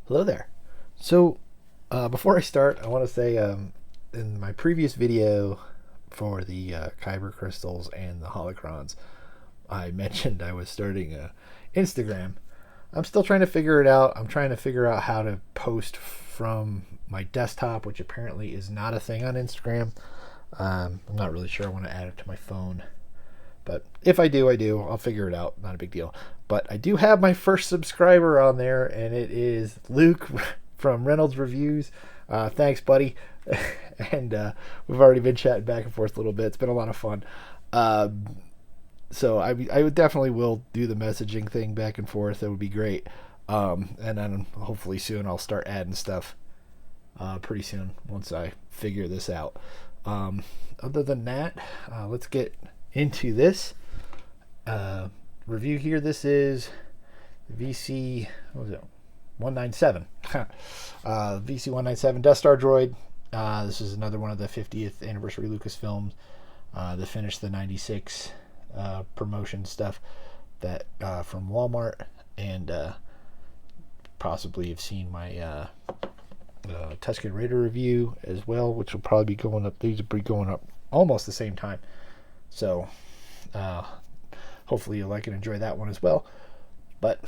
Hello there. So, before I start, I want to say in my previous video for the Kyber crystals and the holocrons, I mentioned I was starting Instagram. I'm still trying to figure it out. I'm trying to figure out how to post from my desktop, which apparently is not a thing on Instagram. I'm not really sure I want to add it to my phone. But if I do, I do. I'll figure it out. Not a big deal. But I do have my first subscriber on there, and it is Luke from Reynolds Reviews. Thanks, buddy. And we've already been chatting back and forth a little bit. It's been a lot of fun. So I would definitely will do the messaging thing back and forth. That would be great. And then hopefully soon I'll start adding stuff pretty soon once I figure this out. Other than that, let's get into this review here. This is VC, what was it? 197. VC 197 Death Star Droid. This is another one of the 50th anniversary Lucasfilms that finished the 96 promotion stuff that from Walmart, and possibly have seen my Tusken Raider review as well, which will probably be going up. These will be going up almost the same time. So hopefully you'll like and enjoy that one as well. But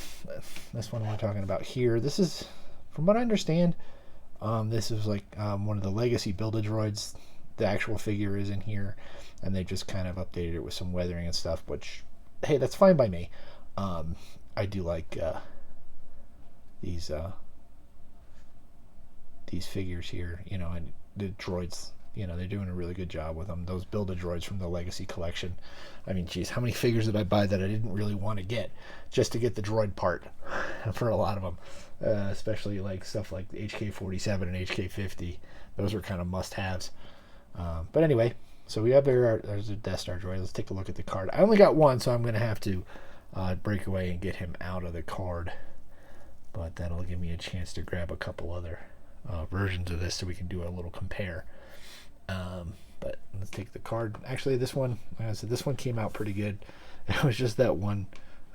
this one we're talking about here, this is, from what I understand, this is like one of the legacy Build-A-Droids. The actual figure is in here, and they just kind of updated it with some weathering and stuff, which, hey, that's fine by me. I do like these figures here, and the droids, they're doing a really good job with them. Those Build-A-Droids from the Legacy Collection. I mean, geez, how many figures did I buy that I didn't really want to get just to get the droid part for a lot of them, especially like stuff like HK-47 and HK-50. Those were kind of must-haves. But anyway, so we have there's a Death Star droid. Let's take a look at the card. I only got one, so I'm going to have to break away and get him out of the card. But that'll give me a chance to grab a couple other versions of this so we can do a little compare. But let's take the card. Actually, this one, like I said, this one came out pretty good. It was just that one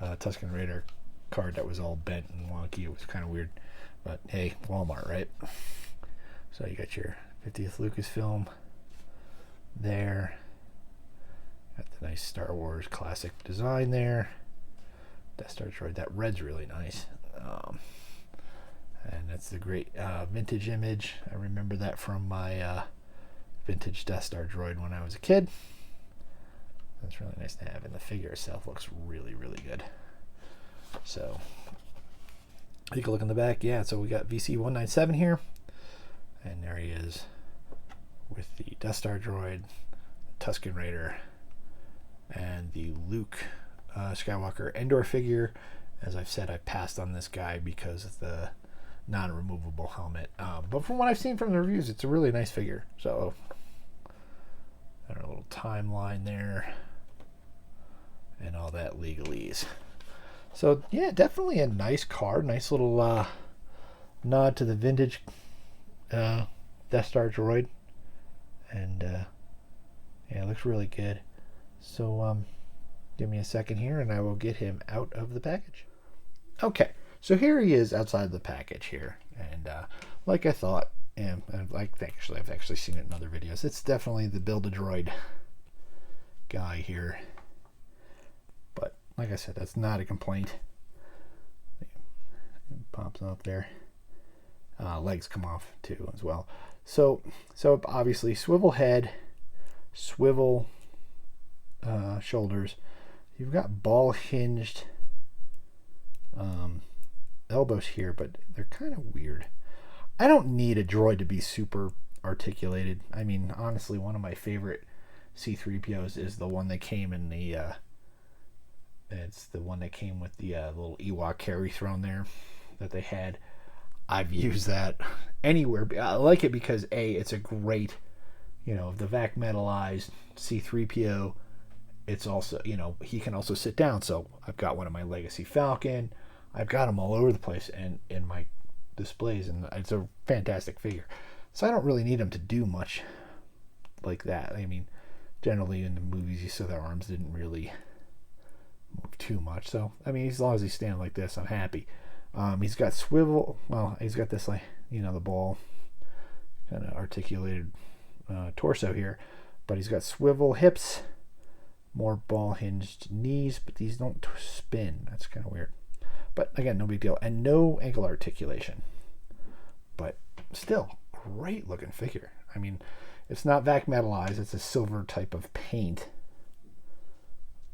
Tusken Raider card that was all bent and wonky. It was kind of weird. But hey, Walmart, right? So you got your 50th Lucasfilm there. Got the nice Star Wars classic design there. Death Star Droid. That red's really nice. And that's the great vintage image. I remember that from my vintage Death Star droid when I was a kid. That's really nice to have, and the figure itself looks really, really good. So take a look in the back. Yeah, so we got VC 197 here, and there he is with the Death Star droid, the Tusken Raider, and the Luke Skywalker Endor figure. As I've said, I passed on this guy because of the non-removable helmet. But from what I've seen from the reviews, it's a really nice figure. So, a little timeline there, and all that legalese. So, yeah, definitely a nice card. Nice little nod to the vintage Death Star droid. And, yeah, it looks really good. So, give me a second here, and I will get him out of the package. Okay, so here he is outside the package here, and like I thought, and I've actually seen it in other videos. It's definitely the Build-A-Droid guy here, but like I said, that's not a complaint. It pops up there. Legs come off too as well. So obviously swivel head, swivel shoulders. You've got ball hinged elbows here, but they're kind of weird. I don't need a droid to be super articulated. I mean, honestly, one of my favorite C-3POs is the one that came in the it's the one that came with the little Ewok carry throne there that they had. I've used that anywhere. I like it because it's a great, the vac metalized C-3PO. It's also, he can also sit down. So I've got one of my Legacy Falcon. I've got them all over the place and in my displays, and it's a fantastic figure. So I don't really need him to do much like that. I mean, generally in the movies, you saw their arms didn't really move too much. So, I mean, as long as he's standing like this, I'm happy. He's got swivel. Well, he's got this, like, the ball kind of articulated torso here, but he's got swivel hips, more ball hinged knees, but these don't spin. That's kind of weird. But again, no big deal. And no ankle articulation. But still, great looking figure. I mean, it's not vac metallized. It's a silver type of paint.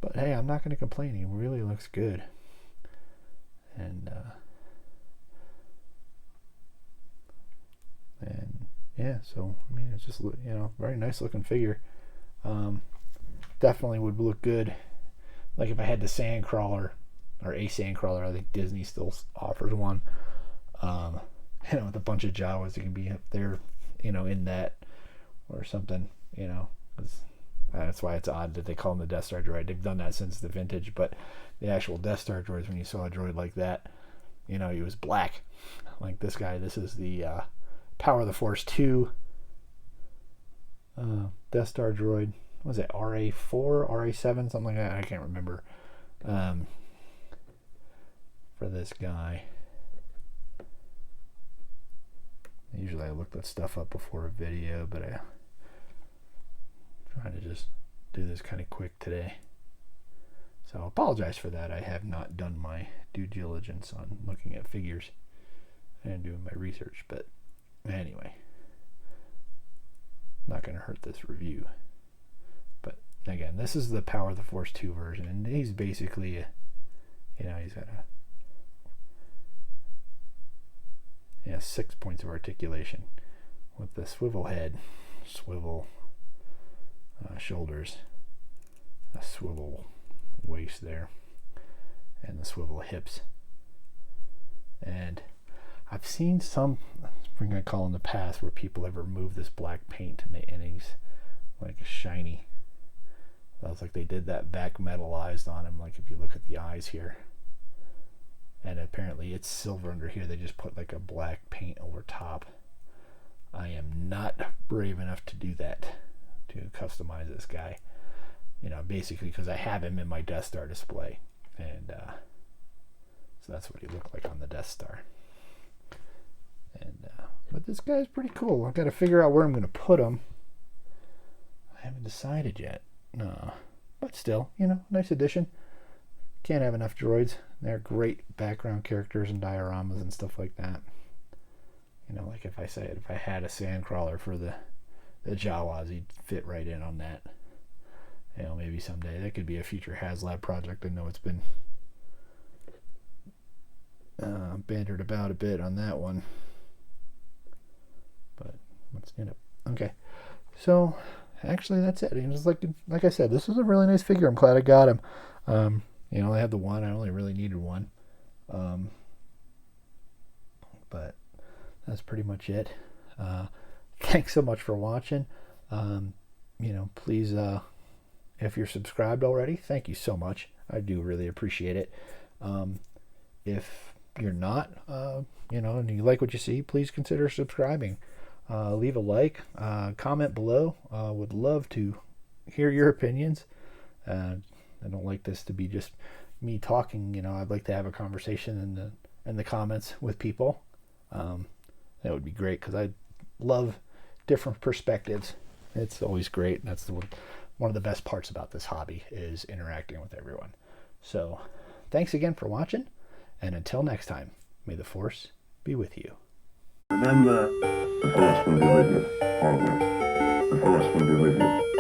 But hey, I'm not going to complain. He really looks good. And yeah, so I mean, it's just, very nice looking figure. Definitely would look good, like if I had the Sandcrawler or a Sandcrawler. I think Disney still offers one. With a bunch of Jawas, it can be up there, in that or something. That's why it's odd that they call him the Death Star droid. They've done that since the vintage, but the actual Death Star droids, when you saw a droid like that, he was black. Like this guy, this is the Power of the Force 2 Death Star droid. What was it, RA4, RA7, something like that? I can't remember. For this guy. Usually I look that stuff up before a video, but I'm trying to just do this kind of quick today. So I apologize for that. I have not done my due diligence on looking at figures and doing my research, but anyway, not going to hurt this review. But again, this is the Power of the Force 2 version, and he's basically, he's got 6 points of articulation with the swivel head, swivel shoulders, a swivel waist there, and the swivel hips. And I've seen some, I'm going to call in the past, where people have removed this black paint to make, and he's like shiny. That's like they did that vac metallized on him, like if you look at the eyes here. And apparently it's silver under here. They just put like a black paint over top. I am not brave enough to do that, to customize this guy. Basically because I have him in my Death Star display. And so that's what he looked like on the Death Star. And but this guy's pretty cool. I've got to figure out where I'm going to put him. I haven't decided yet. No. But still, nice addition. Can't have enough droids. They're great background characters and dioramas and stuff like that. Like if I had a Sandcrawler for the Jawas, he'd fit right in on that. Maybe someday. That could be a future HasLab project. I know it's been bantered about a bit on that one. But let's get it. Okay. So actually that's it. It was like I said, this was a really nice figure. I'm glad I got him. I had the one. I only really needed one. But that's pretty much it. Thanks so much for watching. Please, if you're subscribed already, thank you so much. I do really appreciate it. If you're not, and you like what you see, please consider subscribing. Leave a like, comment below. Would love to hear your opinions. I don't like this to be just me talking. I'd like to have a conversation in the comments with people. That would be great, because I love different perspectives. It's always great. That's one of the best parts about this hobby, is interacting with everyone. So thanks again for watching, and until next time, may the Force be with you. Remember, the Force will be with you always. The Force will be with you.